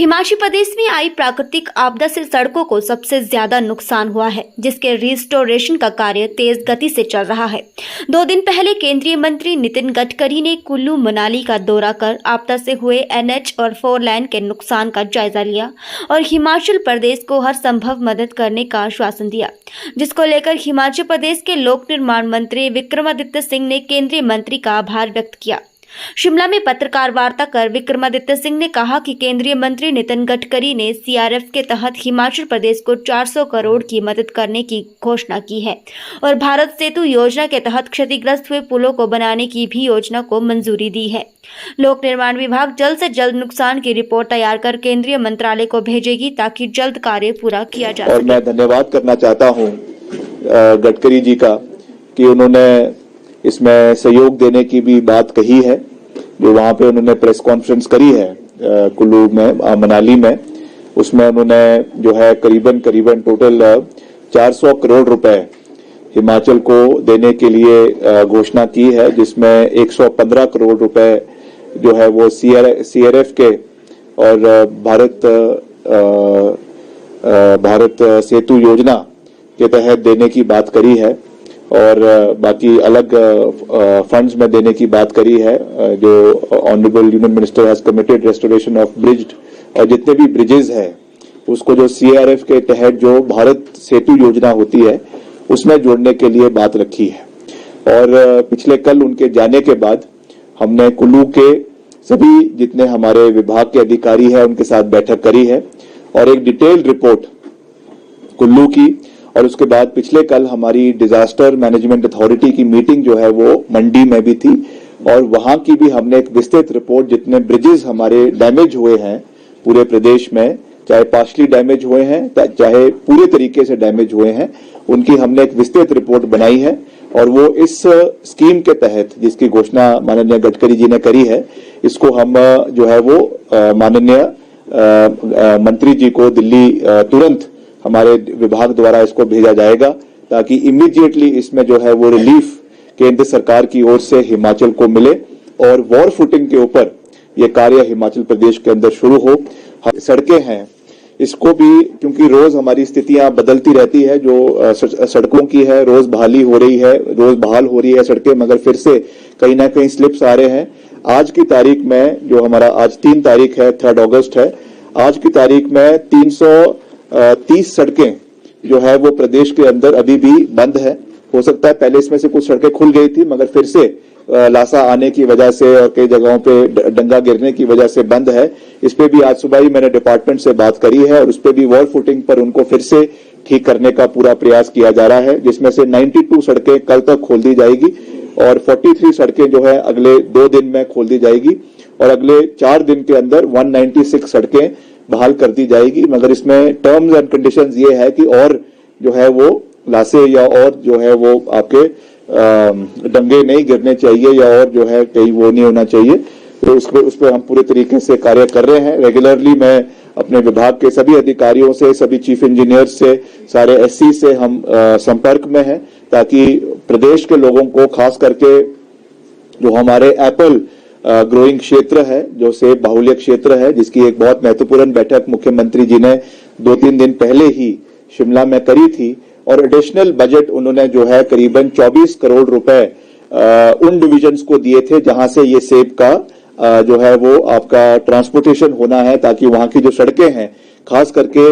हिमाचल प्रदेश में आई प्राकृतिक आपदा से सड़कों को सबसे ज्यादा नुकसान हुआ है, जिसके रिस्टोरेशन का कार्य तेज गति से चल रहा है। 2 दिन पहले केंद्रीय मंत्री नितिन गडकरी ने कुल्लू मनाली का दौरा कर आपदा से हुए NH और 4 लेन के नुकसान का जायजा लिया और हिमाचल प्रदेश को हर संभव मदद करने का आश्वासन दिया, जिसको लेकर हिमाचल प्रदेश के लोक निर्माण मंत्री विक्रमादित्य सिंह ने केंद्रीय मंत्री का आभार व्यक्त किया। शिमला में पत्रकार वार्ता कर विक्रमादित्य सिंह ने कहा कि केंद्रीय मंत्री नितिन गडकरी ने CRF के तहत हिमाचल प्रदेश को 400 करोड़ की मदद करने की घोषणा की है और भारत सेतु योजना के तहत क्षतिग्रस्त हुए पुलों को बनाने की भी योजना को मंजूरी दी है। लोक निर्माण विभाग जल्द से जल्द नुकसान की रिपोर्ट तैयार कर केंद्रीय मंत्रालय को भेजेगी ताकि जल्द कार्य पूरा किया जा सके। और मैं धन्यवाद करना चाहता हूँ गडकरी जी का कि उन्होंने इसमें सहयोग देने की भी बात कही है। जो वहां पे उन्होंने प्रेस कॉन्फ्रेंस करी है कुल्लू में मनाली में, उसमें उन्होंने जो है करीबन टोटल 400 करोड़ रुपए हिमाचल को देने के लिए घोषणा की है, जिसमें 115 करोड़ रुपए जो है वो CRF के और भारत सेतु योजना के तहत देने की बात करी है और बाकी अलग फंड्स में देने की बात करी है। जो honourable union minister has committed restoration of bridged और जितने भी ब्रिजेस है उसको जो CRF के तहत जो भारत सेतु योजना होती है उसमें जोड़ने के लिए बात रखी है। और पिछले कल उनके जाने के बाद हमने कुल्लू के सभी जितने हमारे विभाग के अधिकारी हैं उनके साथ बैठक करी है और एक डिटेल्ड रिपोर्ट कुल्लू की, और उसके बाद पिछले कल हमारी डिजास्टर मैनेजमेंट अथॉरिटी की मीटिंग जो है वो मंडी में भी थी और वहां की भी हमने एक विस्तृत रिपोर्ट, जितने ब्रिजेस हमारे डैमेज हुए हैं पूरे प्रदेश में, चाहे पार्शली डैमेज हुए हैं चाहे पूरे तरीके से डैमेज हुए हैं, उनकी हमने एक विस्तृत रिपोर्ट बनाई है और वो इस स्कीम के तहत जिसकी घोषणा माननीय गडकरी जी ने करी है, इसको हम जो है वो माननीय मंत्री जी को दिल्ली तुरंत हमारे विभाग द्वारा इसको भेजा जाएगा ताकि इमीडिएटली इसमें जो है वो रिलीफ केंद्र सरकार की ओर से हिमाचल को मिले और वॉर फुटिंग के ऊपर ये कार्य हिमाचल प्रदेश के अंदर शुरू हो। सड़कें हैं, इसको भी क्योंकि रोज हमारी स्थितियां बदलती रहती है, जो सड़कों की है रोज बहाली हो रही है, रोज बहाल हो रही है सड़कें, मगर फिर से कहीं ना कहीं स्लिप्स आ रहे हैं। आज की तारीख में जो हमारा आज 3 तारीख है, 3 अगस्त है, आज की तारीख में 330 सड़कें जो है वो प्रदेश के अंदर अभी भी बंद है। हो सकता है पहले इसमें से कुछ सड़कें खुल गई थी मगर फिर से लासा आने की वजह से और कई जगहों पे डंगा गिरने की वजह से बंद है। इस पे भी आज सुबह ही मैंने डिपार्टमेंट से बात करी है और उस पे भी वॉल फुटिंग पर उनको फिर से ठीक करने का पूरा प्रयास किया जा रहा है, जिसमें से 92 सड़कें कल तक खोल दी जाएगी और 43 सड़कें जो है अगले 2 दिन में खोल दी जाएगी और अगले 4 दिन के अंदर 196 सड़कें बहाल कर दी जाएगी। मगर इसमें टर्म्स एंड कंडीशंस ये है कि और जो है वो लाशें या और जो है वो आपके डंगे नहीं गिरने चाहिए या और जो है कहीं वो नहीं होना चाहिए, तो उस पर हम पूरे तरीके से कार्य कर रहे हैं। रेगुलरली मैं अपने विभाग के सभी अधिकारियों से, सभी चीफ इंजीनियर से, सारे SC से हम संपर्क में हैं ताकि प्रदेश के लोगों को खास करके जो हमारे एप्पल ग्रोइंग क्षेत्र है, जो सेब बाहुल्य क्षेत्र है, जिसकी एक बहुत महत्वपूर्ण बैठक मुख्यमंत्री जी ने 2-3 दिन पहले ही शिमला में करी थी और एडिशनल बजट उन्होंने जो है करीबन 24 करोड़ रुपए उन डिविजन्स को दिए थे जहां से ये सेब का जो है वो आपका ट्रांसपोर्टेशन होना है ताकि वहां की जो सड़कें हैं खास करके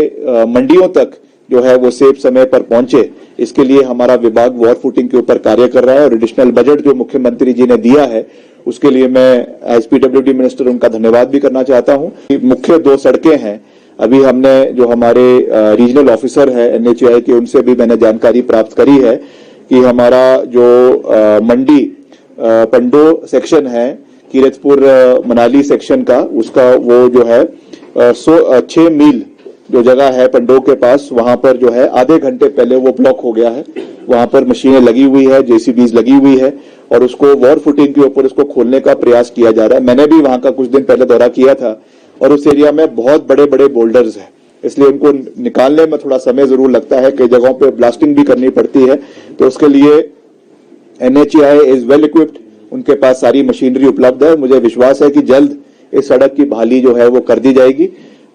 मंडियों तक जो है वो सेब समय पर पहुंचे। इसके लिए हमारा विभाग वॉर फुटिंग के ऊपर कार्य कर रहा है और एडिशनल बजट जो मुख्यमंत्री जी ने दिया है उसके लिए मैं एज PWD मिनिस्टर उनका धन्यवाद भी करना चाहता हूं। मुख्य 2 सड़कें हैं, अभी हमने जो हमारे रीजनल ऑफिसर है NHAI के, उनसे भी मैंने जानकारी प्राप्त करी है कि हमारा जो मंडी पंडो सेक्शन है, कीरतपुर मनाली सेक्शन का, उसका वो जो है 6 मील जो जगह है पंडो के पास, वहां पर जो है आधे घंटे पहले वो ब्लॉक हो गया है। वहां पर मशीनें लगी हुई है, JCBs लगी हुई है और उसको वॉर फुटिंग के ऊपर उसको खोलने का प्रयास किया जा रहा है। मैंने भी वहां का कुछ दिन पहले दौरा किया था और उस एरिया में बहुत बड़े बड़े बोल्डर्स हैं, इसलिए उनको निकालने में थोड़ा समय जरूर लगता है, कई जगहों पे ब्लास्टिंग भी करनी पड़ती है, तो उसके लिए NHAI इज वेल इक्विप्ड, उनके पास सारी मशीनरी उपलब्ध है। मुझे विश्वास है कि जल्द इस सड़क की बहाली जो है वो कर दी जाएगी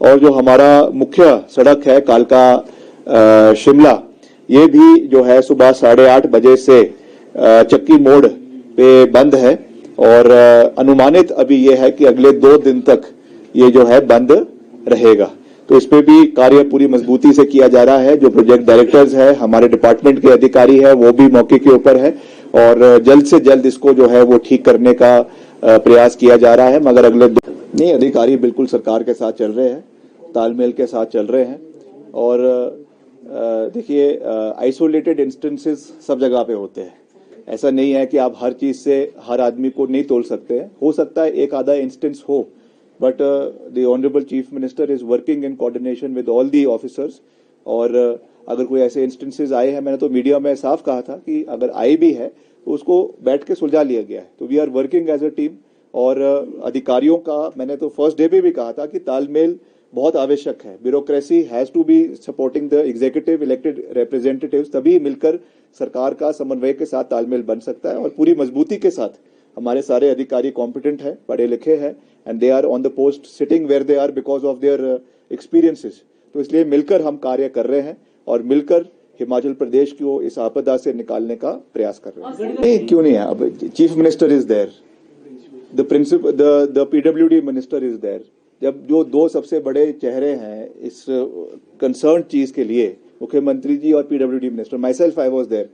और जो हमारा मुख्य सड़क है कालका शिमला, ये भी जो है सुबह 8:30 बजे से चक्की मोड़ पे बंद है और अनुमानित अभी ये है कि अगले 2 दिन तक ये जो है बंद रहेगा। तो इस पे भी कार्य पूरी मजबूती से किया जा रहा है। जो प्रोजेक्ट डायरेक्टर्स है, हमारे डिपार्टमेंट के अधिकारी है, वो भी मौके के ऊपर है और जल्द से जल्द इसको जो है वो ठीक करने का प्रयास किया जा रहा है। मगर अगले नहीं, अधिकारी बिल्कुल सरकार के साथ चल रहे हैं, तालमेल के साथ चल रहे हैं और देखिए आइसोलेटेड इंस्टेंसेस सब जगह पे होते हैं। ऐसा नहीं है कि आप हर चीज से हर आदमी को नहीं तोल सकते हैं। हो सकता है एक आधा इंस्टेंस हो, but the honourable chief minister is working in coordination with all the officers. और अगर कोई ऐसे इंस्टेंसेस आए हैं, मैंने तो मीडिया में साफ कहा था कि अगर आए भी है तो उसको बैठ के सुलझा लिया गया है। तो we are working as a team और अधिकारियों का मैंने तो फर्स्ट डे पे भी कहा था कि तालमेल बहुत आवश्यक है। Bureaucracy has to be supporting the executive elected representatives, तभी मिलकर सरकार का समन्वय के साथ तालमेल बन सकता है। और पूरी मजबूती के साथ हमारे सारे अधिकारी कॉम्पिटेंट हैं, पढ़े लिखे हैं and they are on the post sitting where they are because of their experiences. तो इसलिए मिलकर हम कार्य कर रहे हैं और मिलकर हिमाचल प्रदेश को इस आपदा से निकालने का प्रयास कर रहे हैं। नहीं, क्यों नहीं है? अब chief minister is there, the PWD minister is there. जब जो 2 सबसे बड़े चेहरे हैं इस कंसर्न चीज के लिए, मुख्यमंत्री जी और PWD minister, myself I was there,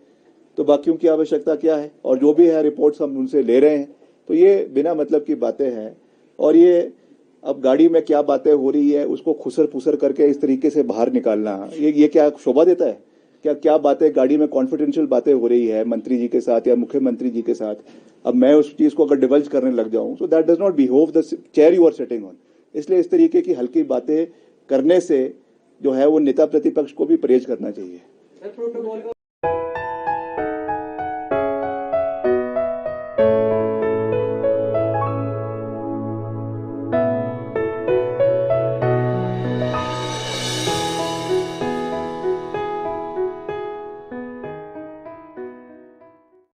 तो बाकियों की आवश्यकता क्या है? और जो भी है रिपोर्ट्स हम उनसे ले रहे हैं। तो ये बिना मतलब की बातें हैं और ये अब गाड़ी में क्या बातें हो रही है उसको खुसर फुसर करके इस तरीके से बाहर निकालना, ये क्या शोभा देता है? क्या बातें गाड़ी में कॉन्फिडेंशियल बातें हो रही है मंत्री जी के साथ या मुख्यमंत्री जी के साथ, अब मैं उस चीज को अगर डिवल्ज करने लग जाऊं, so that does not behave the chair you are sitting on. इसलिए इस तरीके की हल्की बातें करने से जो है वो नेता प्रतिपक्ष को भी परहेज करना चाहिए।